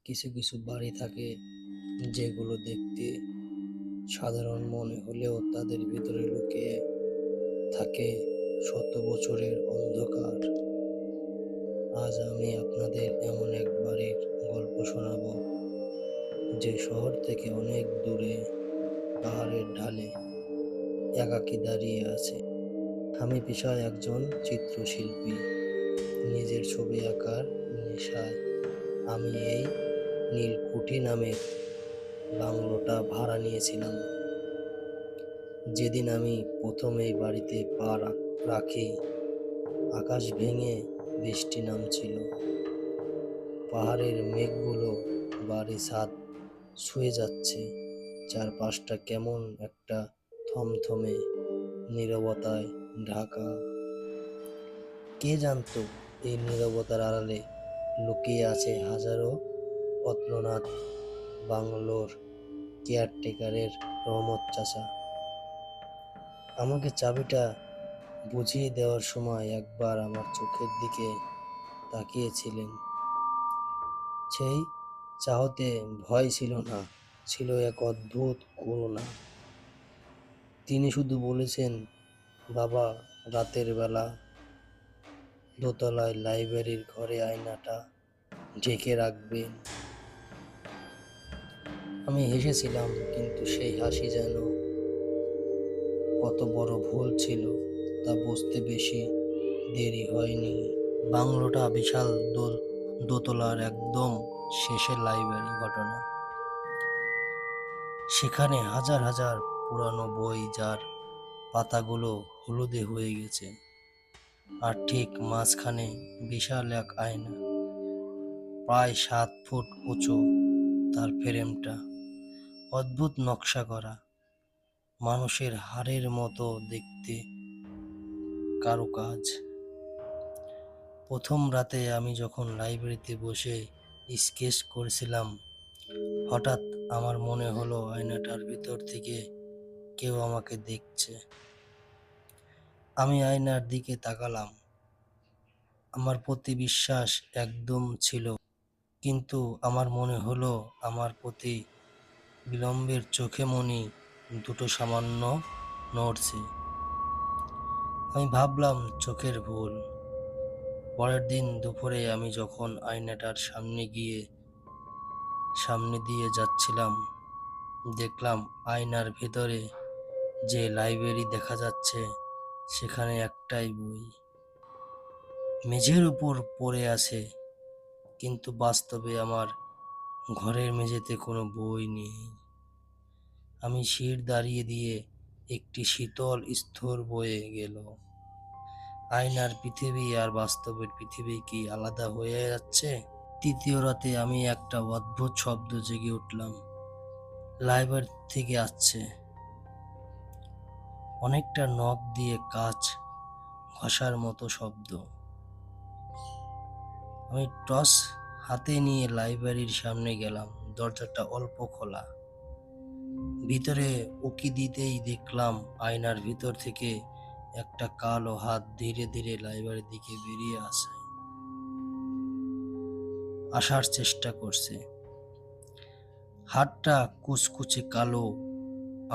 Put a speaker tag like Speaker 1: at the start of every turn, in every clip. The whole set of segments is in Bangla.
Speaker 1: কিছু কিছু বাড়ি থাকে যেগুলো দেখতে সাধারণ মনে হলেও তাদের ভিতরে লুকিয়ে থাকে শত বছরের অন্ধকার। আজ আমি আপনাদের এমন এক বাড়ির গল্প শোনাবো, যে শহর থেকে অনেক দূরে পাহাড়ের ঢালে একাকী দাঁড়িয়ে আছে। আমি পেশায় একজন চিত্রশিল্পী। নিজের ছবি আঁকার নেশায় আমি এই নীলকুঠি নামের বাংলোটা ভাড়া নিয়েছিলাম। যেদিন আমি প্রথম এই বাড়িতে পা রাখি, আকাশ ভেঙে বৃষ্টি নামছিল। পাহাড়ের মেঘগুলো বাড়ি ছাদ ছুঁয়ে যাচ্ছে। চারপাশটা কেমন একটা থমথমে নীরবতায় ঢাকা। কে জানতো এই নীরবতার আড়ালে লুকিয়ে আছে হাজারো অত্রনাদ বাংলোর কেয়ারটেকারের রহমত চাচা। আমাকে চাবিটা বুঝিয়ে দেওয়ার সময় একবার আমার চোখের দিকে তাকিয়েছিলেন। সেই চাহতে ভয় ছিল না, ছিল এক অদ্ভুত করুণা। তিনি শুধু বলেছেন, বাবা, রাতের বেলা দোতলায় লাইব্রেরির ঘরে আয়নাটা ঢেকে রাখবেন। আমি হেসেছিলাম, কিন্তু সেই হাসি যেন কত বড় ভুল ছিল তা বুঝতে বেশি দেরি হয়নি। বাংলোটা বিশাল দোতলার একদম শেষের লাইব্রেরি ঘটনা। সেখানে হাজার হাজার পুরানো বই, যার পাতাগুলো হলুদে হয়ে গেছে। আর ঠিক মাঝখানে বিশাল এক আয়না, প্রায় 7 ফুট উঁচু। তার ফ্রেমটা অদ্ভুত নকশা করা, মানুষের হাড়ের মতো দেখতে কারুকাজ। প্রথম রাতে আমি যখন লাইব্রেরিতে বসে স্কেচ করছিলাম, হঠাৎ আমার মনে হলো আয়নাটার ভিতর থেকে কেউ আমাকে দেখছে। আমি আয়নার দিকে তাকালাম। আমার প্রতি বিশ্বাস একদম ছিল, কিন্তু আমার মনে হলো আমার প্রতি বিলম্বের চোখে মনি দুটো সামান্য নড়ছে। আমি ভাবলাম চোখের ভুল। পরের দিন দুপুরে আমি যখন আয়নাটার সামনে দিয়ে যাচ্ছিলাম, দেখলাম আয়নার ভেতরে যে লাইব্রেরি দেখা যাচ্ছে, সেখানে একটাই বই মেঝের উপর পড়ে আছে। কিন্তু বাস্তবে আমার ঘরের মেঝেতে কোনো বই নেই। আমি শির দাঁড়িয়ে দিয়ে একটি শীতল স্থর বয়ে গেল। আয়নার পৃথিবী আর বাস্তবের পৃথিবী কি আলাদা হয়ে যাচ্ছে? তৃতীয় রাতে আমি একটা অদ্ভুত শব্দ জেগে উঠলাম। লাইব্রেরি থেকে আসছে, অনেকটা নখ দিয়ে কাঁচ ঘষার মতো শব্দ। আমি টর্চ হাতে নিয়ে লাইব্রেরির সামনে গেলাম। দরজাটা অল্প খোলা। ভিতরে উকি দিতেই দেখলাম আয়নার ভিতর থেকে একটা কালো হাত ধীরে ধীরে লাইব্রেরির দিকে বেরিয়ে আসার চেষ্টা করছে। হাতটা কুচকুচে কালো,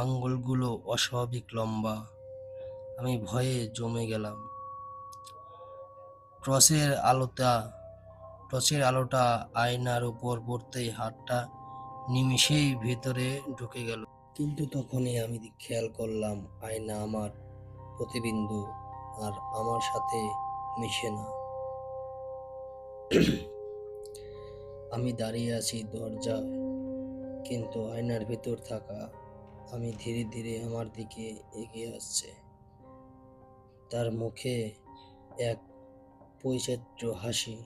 Speaker 1: আঙ্গুলগুলো অস্বাভাবিক লম্বা। আমি ভয়ে জমে গেলাম। টর্চের আলোটা আয়নার উপর পড়তেই হাতটা নিমিষেই ভেতরে ঢুকে গেল। কিন্তু তখনই আমি খেয়াল করলাম আয়না আমার প্রতিবিম্ব আর আমার সাথে মিশে না। আমি দাঁড়িয়ে আছি দরজায়, কিন্তু আয়নার ভিতর থাকা আমি ধীরে ধীরে আমার দিকে এগিয়ে আসছে। তার মুখে এক বৈচিত্র্য হাসি।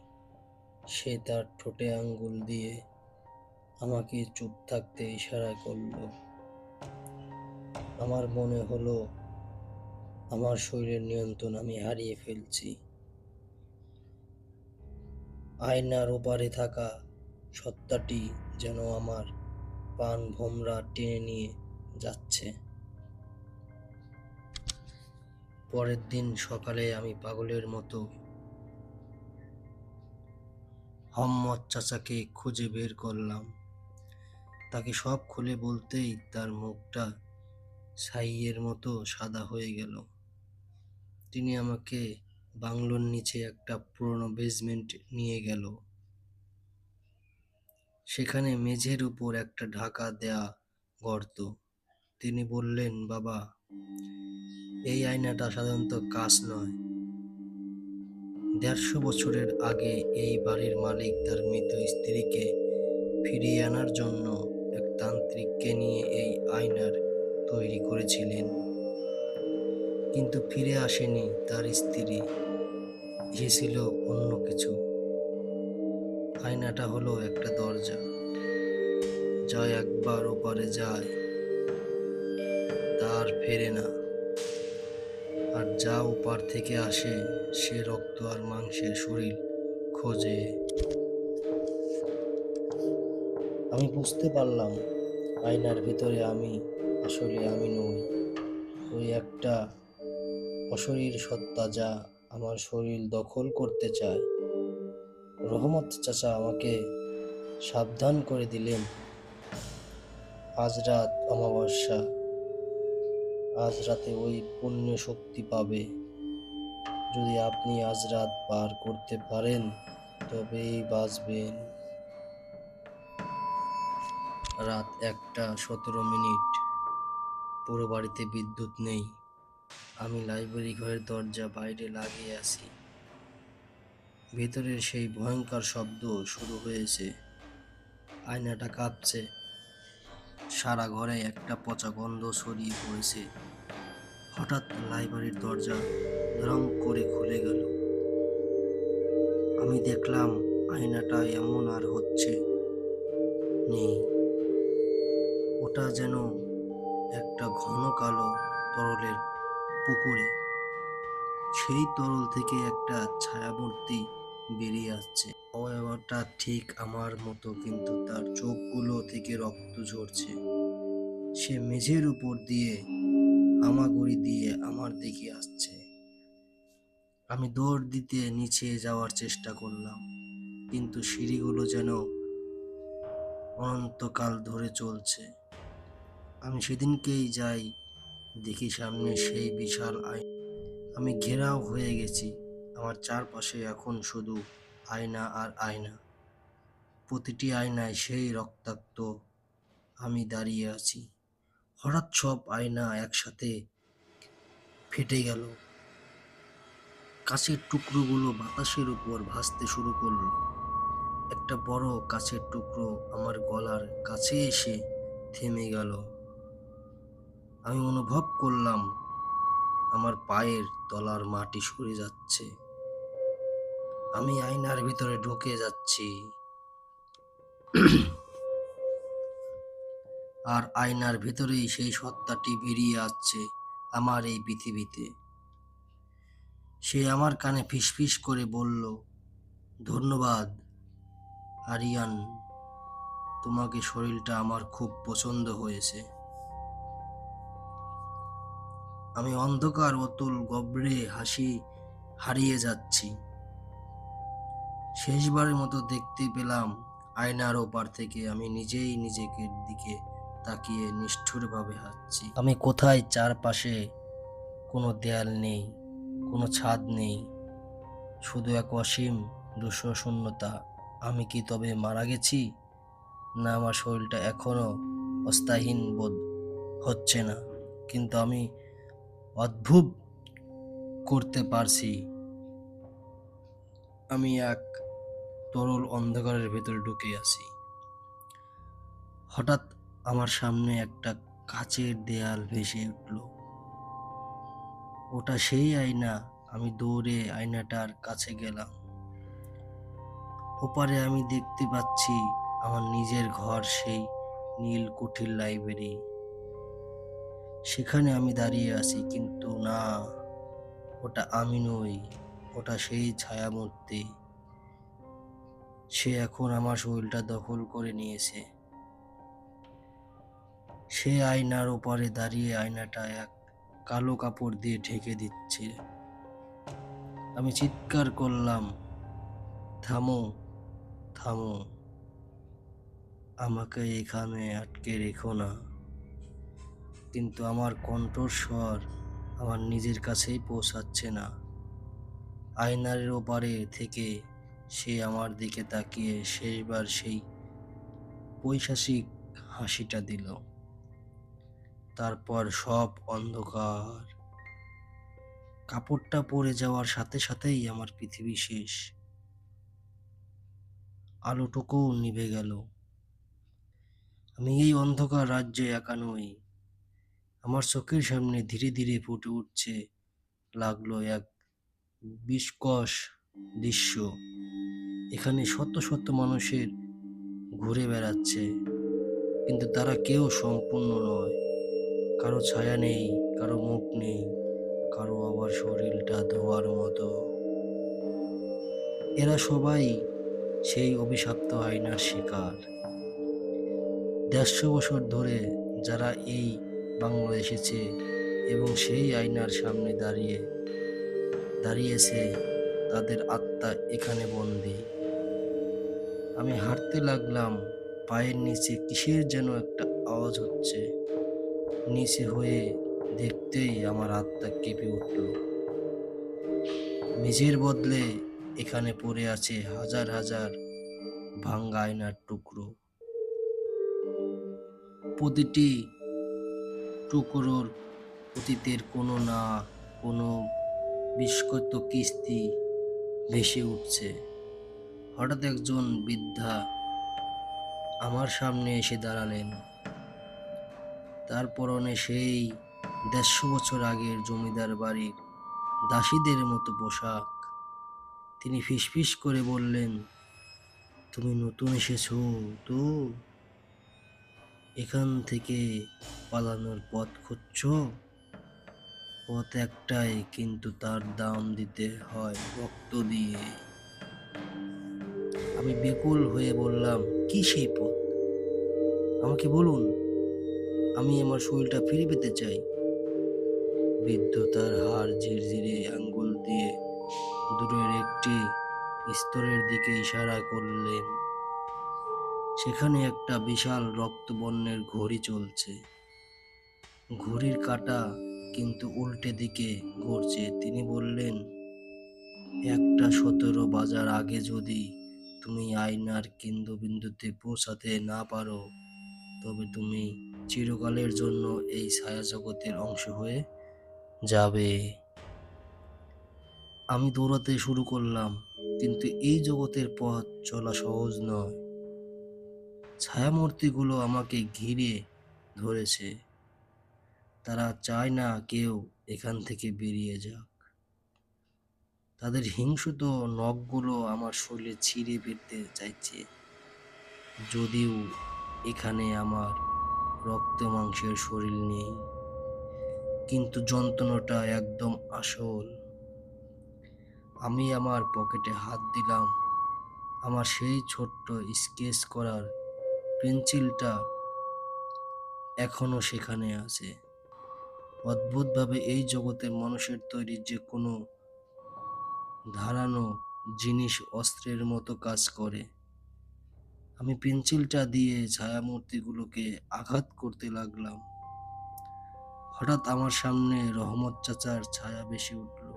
Speaker 1: সে তার ঠোঁটে আঙ্গুল দিয়ে আমাকে চুপ থাকতে ইশারা করলো। আমার মনে হলো আমার শরীরের নিয়ন্ত্রণ আমি হারিয়ে ফেলছি। আয়নার ওপারে থাকা সত্তাটি যেন আমার প্রাণ ভোমরা টেনে নিয়ে যাচ্ছে। পরের দিন সকালে আমি পাগলের মতো মোহাম্মদ চাচাকে খুঁজে বের করলাম। তাকে সব খুলে বলতেই তার মুখটা ছাইয়ের মতো সাদা হয়ে গেল। তিনি আমাকে বাংলোর নিচে একটা পুরনো বেসমেন্ট নিয়ে গেল। সেখানে মেঝের উপর একটা ঢাকা দেয়া গর্ত। তিনি বললেন, বাবা, এই আয়নাটা সাধারণত কাঁচ নয়। ১৫০ বছরের আগে এই বাড়ির মালিক তার মৃত স্ত্রীকে ফিরিয়ে আনার জন্য এক তান্ত্রিককে নিয়ে এই আয়নার তৈরি করেছিলেন। কিন্তু ফিরে আসেনি তার স্ত্রী, এসেছিল অন্য কিছু। আয়নাটা হলো একটা দরজা, যা একবার ওপারে যায় তার ফেরে না। আর যা ওপার থেকে আসে সে রক্ত আর মাংসের শরীর খোঁজে। আমি বুঝতে পারলাম আয়নার ভিতরে আমি আসলে আমি নই। ওই একটা অশরীর সত্তা যা আমার শরীর দখল করতে চায়। রহমত চাচা আমাকে সাবধান করে দিলেন, আজ রাত অমাবস্যা, আজ রাতে ওই পুণ্য শক্তি পাবে। যদি আপনি আজ রাত পার করতে পারেন তবেই বাঁচবেন। রাত ১টা ১৭ মিনিট। পুরো বাড়িতে বিদ্যুৎ নেই। আমি লাইব্রেরি ঘরের দরজা বাইরে লাগিয়ে আছি। ভেতরের সেই ভয়ঙ্কর শব্দ শুরু হয়েছে। আয়নাটা কাঁপছে। সারা ঘরে একটা পচা গন্ধ ছড়িয়ে পড়েছে। হঠাৎ লাইব্রেরির দরজা ধড়ং করে খুলে গেল। আমি দেখলাম আয়নাটা এমন আর হচ্ছে নেই। ওটা যেন একটা ঘন কালো তরলের পুকুরে। সেই তরল থেকে একটা ছায়ামূর্তি বেরিয়ে আসছে। অবয়বটা ঠিক আমার মতো, কিন্তু তার চোখগুলো থেকে রক্ত ঝরছে। সে মেঝের উপর দিয়ে হামাগুড়ি দিয়ে আমার দিকে আসছে। আমি দৌড় দিতে নিচে যাওয়ার চেষ্টা করলাম, কিন্তু সিঁড়িগুলো যেন অনন্তকাল ধরে চলছে। আমি সেদিনকেই যাই, দেখি সামনে সেই বিশাল আয়না। আমি ঘেরাও হয়ে গেছি। আমার চারপাশে এখন শুধু আয়না আর আয়না। প্রতিটি আয়নায় সেই রক্তাক্ত আমি দাঁড়িয়ে আছি। হঠাৎ সব আয়না একসাথে ফেটে গেল। কাঁচের টুকরোগুলো বাতাসের উপর ভাসতে শুরু করলো। একটা বড় কাঁচের টুকরো আমার গলার কাছে এসে থেমে গেল। আমি অনুভব করলাম আমার পায়ের তলার মাটি সরে যাচ্ছে। আমি আয়নার ভিতরে ঢুকে যাচ্ছি, আর আয়নার ভিতরেই সেই সত্তাটি বেরিয়ে আসছে আমার এই পৃথিবীতে। সে আমার কানে ফিসফিস করে বলল, ধন্যবাদ আরিয়ান, তোমাকে শরীরটা আমার খুব পছন্দ হয়েছে। আমি অন্ধকার অতুল গভীরে হাসি হারিয়ে যাচ্ছি। শেষবারের মতো দেখতে পেলাম আয়নার ওপার থেকে আমি নিজেই নিজেকে দিকে তাকিয়ে নিষ্ঠুরভাবে হাসছি। আমি কোথায়? চারপাশে কোনো দেয়াল নেই, কোনো ছাদ নেই, শুধু এক অসীম দুঃস্ব শূন্যতা। আমি কি তবে মারা গেছি? না, আমার শরীরটা এখনো অস্থাহীন বোধ হচ্ছে না, কিন্তু আমি অদ্ভুত করতে পারছি। আমি এক তরল অন্ধকারের ভেতরে ঢুকে আছি। হঠাৎ আমার সামনে একটা কাচের দেয়াল ভেসে উঠল। ওটা সেই আয়না। আমি দৌড়ে আয়নাটার কাছে গেলাম। ওপারে আমি দেখতে পাচ্ছি আমার নিজের ঘর, সেই নীল কুঠির লাইব্রেরি। সেখানে আমি দাঁড়িয়ে আছি, কিন্তু না, ওটা আমি নই, ওটা সেই ছায়ামূর্তি। সে এখন আমার শরীরটা দখল করে নিয়েছে। সে আয়নার ওপারে দাঁড়িয়ে আয়নাটা এক কালো কাপড় দিয়ে ঢেকে দিচ্ছে। আমি চিৎকার করলাম, থামো, থামো, আমাকে এখানে আটকে রেখো না। কিন্তু আমার কণ্ঠস্বর আমার নিজের কাছেই পৌঁছাচ্ছে না। আয়নার ওপারে থেকে সে আমার দিকে তাকিয়ে শেষবার সেই পৈশাচিক হাসিটা দিল। তারপর সব অন্ধকার। কাপড়টা পড়ে যাওয়ার সাথে সাথেই আমার পৃথিবী শেষ। আলোটুকুও নিভে গেল। আমি এই অন্ধকার রাজ্যে একা নই। আমার চোখের সামনে ধীরে ধীরে ফুটে উঠছে লাগলো এক বিস্কস দৃশ্য। এখানে শত শত মানুষের ঘুরে বেড়াচ্ছে, কিন্তু তারা কেউ সম্পূর্ণ নয়। কারো ছায়া নেই, কারো মুখ নেই, কারো আবার শরীরটা ধোয়ার মতো। এরা সবাই সেই অভিশপ্ত আয়নার শিকার। ১৫০ বছর ধরে যারা এই বাংলো এসেছে এবং সেই আয়নার সামনে দাঁড়িয়েছে, তাদের আত্মা এখানে বন্দি। আমি হাঁটতে লাগলাম। পায়ের নিচে কিসের যেন একটা আওয়াজ হচ্ছে। নিচে হয়ে দেখতেই আমার আত্মা কেঁপে উঠল। মেঝের বদলে এখানে পড়ে আছে হাজার হাজার ভাঙ্গা আয়নার টুকরো। প্রতিটি টুকরোর অতীতের কোনো না কোনো বিস্মৃত কিস্তি ভেসে উঠছে। হঠাৎ একজন বৃদ্ধা আমার সামনে এসে দাঁড়ালেন। তার পরনে সেই ১৫০ বছর আগের জমিদার বাড়ির দাসীদের মতো পোশাক। তিনি ফিসফিস করে বললেন, তুমি নতুন এসেছো তো? এখান থেকে পালানোর পথ খুঁজছো? পথ একটাই, কিন্তু তার দাম দিতে হয় রক্ত দিয়ে। আমি বেকুল হয়ে বললাম, কি সেই পথ? আমাকে বলুন, আমি আমার শরীরটা ফিরে পেতে চাই। বৃদ্ধ তার হাড় ঝিরঝিরে আঙ্গুল দিয়ে দূরের একটি স্তরের দিকে ইশারা করলেন। সেখানে একটা বিশাল রক্তবর্ণের ঘড়ি চলছে। ঘড়ির কাঁটা কিন্তু উল্টে দিকে ঘুরছে। তিনি বললেন, ১:১৭ বাজার আগে যদি তুমি আয়নার কেন্দ্রবিন্দুতে পৌঁছাতে না পারো, তবে তুমি চিরকালের জন্য এই ছায়াজগতের অংশ হয়ে যাবে। আমি দৌড়াতে শুরু করলাম, কিন্তু এই জগতের পথ চলা সহজ নয়। ছায়ামূর্তিগুলো আমাকে ঘিরে ধরেছে। তারা চায় না কেউ এখান থেকে বেরিয়ে যাক। তাদের হিংস্র নখগুলো আমার শরীরে ছিঁড়ে ফেলতে চাইছে। যদিও এখানে আমার রক্ত মাংসের শরীর নেই, কিন্তু যন্ত্রণাটা একদম আসল। আমি আমার পকেটে হাত দিলাম। আমার সেই ছোট্ট স্কেচ করার পেন্সিলটা এখনো সেখানে আছে। অদ্ভুতভাবে এই জগতে মানুষের তৈরি যে কোনো ধারালো জিনিস অস্ত্রের মতো কাজ করে। আমি পেন্সিলটা দিয়ে ছায়ামূর্তিগুলোকে আঘাত করতে লাগলাম। হঠাৎ আমার সামনে রহমত চাচার ছায়া ভেসে উঠল,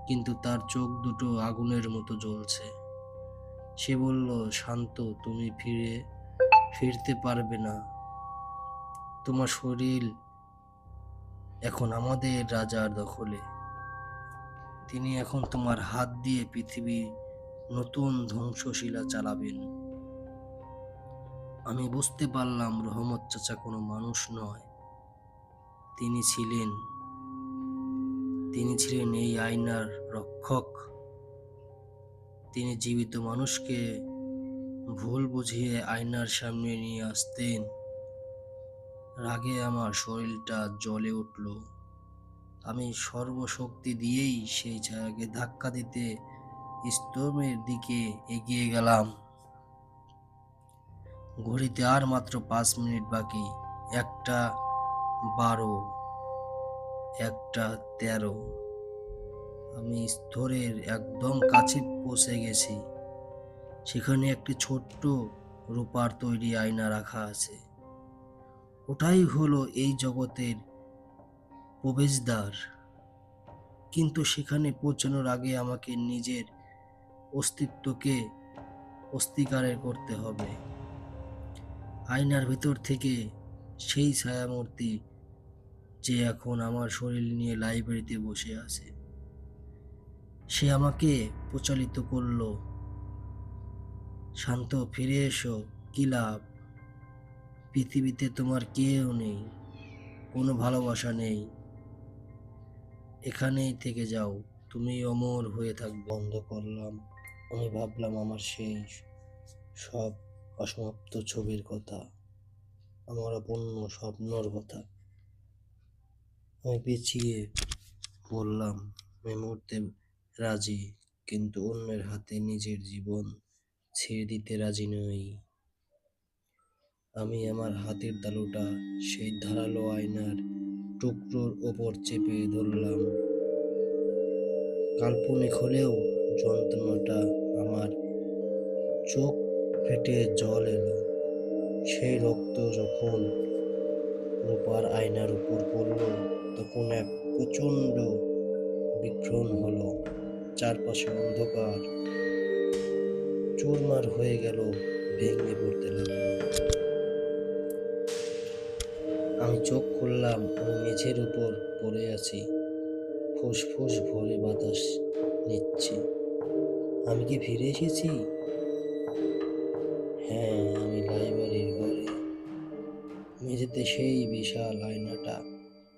Speaker 1: কিন্তু তার চোখ দুটো আগুনের মতো জ্বলছে। সে বলল, শান্ত, তুমি ফিরতে পারবে না। তোমার শরীর এখন আমাদের রাজার দখলে। তিনি এখন তোমার হাত দিয়ে পৃথিবী নতুন ধ্বংসশীলা চালাবেন। আমি বুঝতে পারলাম রহমত চাচা কোনো মানুষ নয়। তিনি ছিলেন তিনি ছিলেন এই আয়নার রক্ষক। তিনি জীবিত মানুষকে ভুল বুঝিয়ে আয়নার সামনে নিয়ে আসতেন। রাগে আমার শরীরটা জ্বলে উঠল। আমি সর্বশক্তি দিয়েই সেই ছায়াকে ধাক্কা দিতে স্তম্ভের দিকে এগিয়ে গেলাম। ঘড়িতে আর মাত্র ৫ মিনিট বাকি। ১:১২, ১:১৩। আমি স্তরের একদম কাছে পৌঁছে গেছি। সেখানে একটি ছোট্ট রূপার তৈরি আয়না রাখা আছে। ওটাই হলো এই জগতের প্রবেশদ্বার। কিন্তু সেখানে পৌঁছানোর আগে আমাকে নিজের অস্তিত্বকে অস্বীকার করতে হবে। আয়নার ভিতর থেকে সেই ছায়ামূর্তি, যে এখন আমার শরীর নিয়ে লাইব্রেরিতে বসে আছে, সে আমাকে প্রচলিত করলো, শান্ত, ফিরে এসো, কি লাভ? পৃথিবীতে তোমার কেউ নেই, কোনো ভালোবাসা নেই, এখানেই থেকে যাও, তুমি অমর হয়ে থাকবে। বন্ধ করলাম। আমি ভাবলাম আমার সেই সব অসমাপ্ত ছবির কথা, আমার অপূর্ণ স্বপ্নর কথা। আমি পিছিয়ে বললাম, আমি মরতে রাজি, কিন্তু অন্যের হাতে নিজের জীবন ছেড়ে দিতে রাজি নই। আমি আমার হাতের তালুটা সেই ধারালো আয়নার টুকরোর ওপর চেপে ধরলাম। কাল্পনিক হলেও যন্ত্রণাটা, আমার চোখ ফেটে জল এলো। সেই রক্ত যখন রূপার আয়নার উপর পড়ল, তখন এক প্রচণ্ড বিস্ফোরণ হলো। চারপাশে অন্ধকার চুরমার হয়ে গেল, ভেঙে পড়তে লাগলো। আমি চোখ খুললাম, আমি মেঝের উপর পড়ে আছি, ফুসফুস ভরে বাতাস নিচ্ছি। আমি কি ফিরে এসেছি? হ্যাঁ, আমি লাইব্রেরির ঘরে। মেঝেতে সেই বিশাল আয়নাটা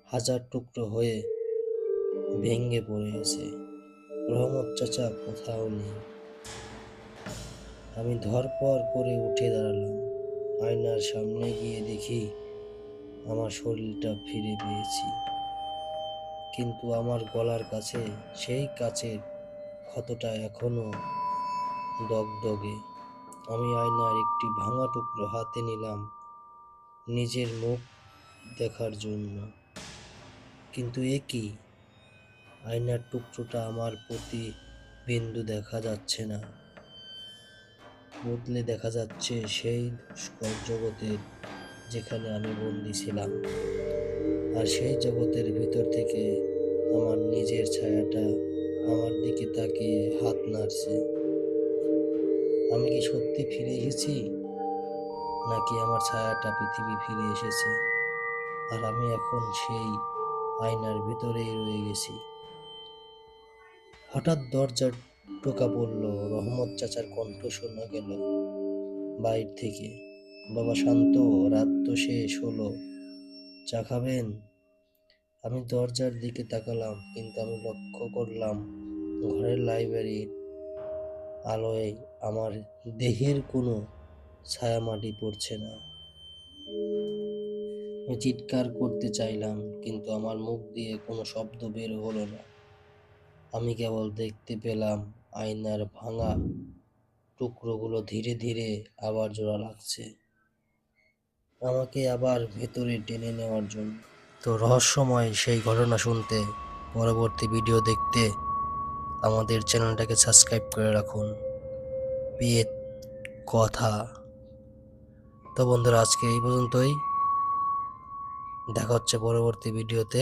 Speaker 1: হাজার টুকরো হয়ে ভেঙে পড়ে আছে। রহমত চাচা কোথাও নেই। আমি ধড়পড় করে উঠে দাঁড়ালাম। আয়নার সামনে গিয়ে দেখি আমার শরীরটা ফিরে পেয়েছি, কিন্তু আমার গলার কাছে সেই কাচের ক্ষতটা এখনো দগদগে। আমি আয়নার একটি ভাঙা টুকরো হাতে নিলাম নিজের মুখ দেখার জন্য, কিন্তু এ কি? আয়নার টুকরোটা আমার প্রতিবিম্ব দেখা যাচ্ছে না, বদলে দেখা যাচ্ছে সেই দুষ্কর জগতের যেখানে আমি বন্দী ছিলাম। আর সেই জগতের ভিতর থেকে আমার নিজের ছায়াটা আমার দিকে তাকিয়ে হাত নাড়ছে। আমি কি সত্যি ফিরে এসেছি, নাকি আমার ছায়াটা পৃথিবী ফিরে এসেছে আর আমি এখন সেই আয়নার ভিতরেই রয়ে গেছি? হঠাৎ দরজার টোকা পড়ল। রহমত চাচার কণ্ঠ শোনা গেল বাইর থেকে। বাবা শান্ত, রাত তো শেষ হলো, চা খাবেন? আমি দরজার দিকে তাকালাম, কিন্তু আমি লক্ষ্য করলাম ঘরের লাইব্রেরির আলোয় আমার দেহের কোনো ছায়া মাটি পড়ছে না। আমি চিৎকার করতে চাইলাম, কিন্তু আমার মুখ দিয়ে কোনো শব্দ বের হলো না। আমি কেবল দেখতে পেলাম আয়নার ভাঙা টুকরোগুলো ধীরে ধীরে আবার জোড়া লাগছে, আমাকে আবার ভেতরে টেনে নেওয়ার জন্য। তো রহস্যময় সেই ঘটনা শুনতে, পরবর্তী ভিডিও দেখতে আমাদের চ্যানেলটাকে সাবস্ক্রাইব করে রাখুন। পেট কথা। তো বন্ধুরা, আজকে এই পর্যন্তই। দেখা হচ্ছে পরবর্তী ভিডিওতে।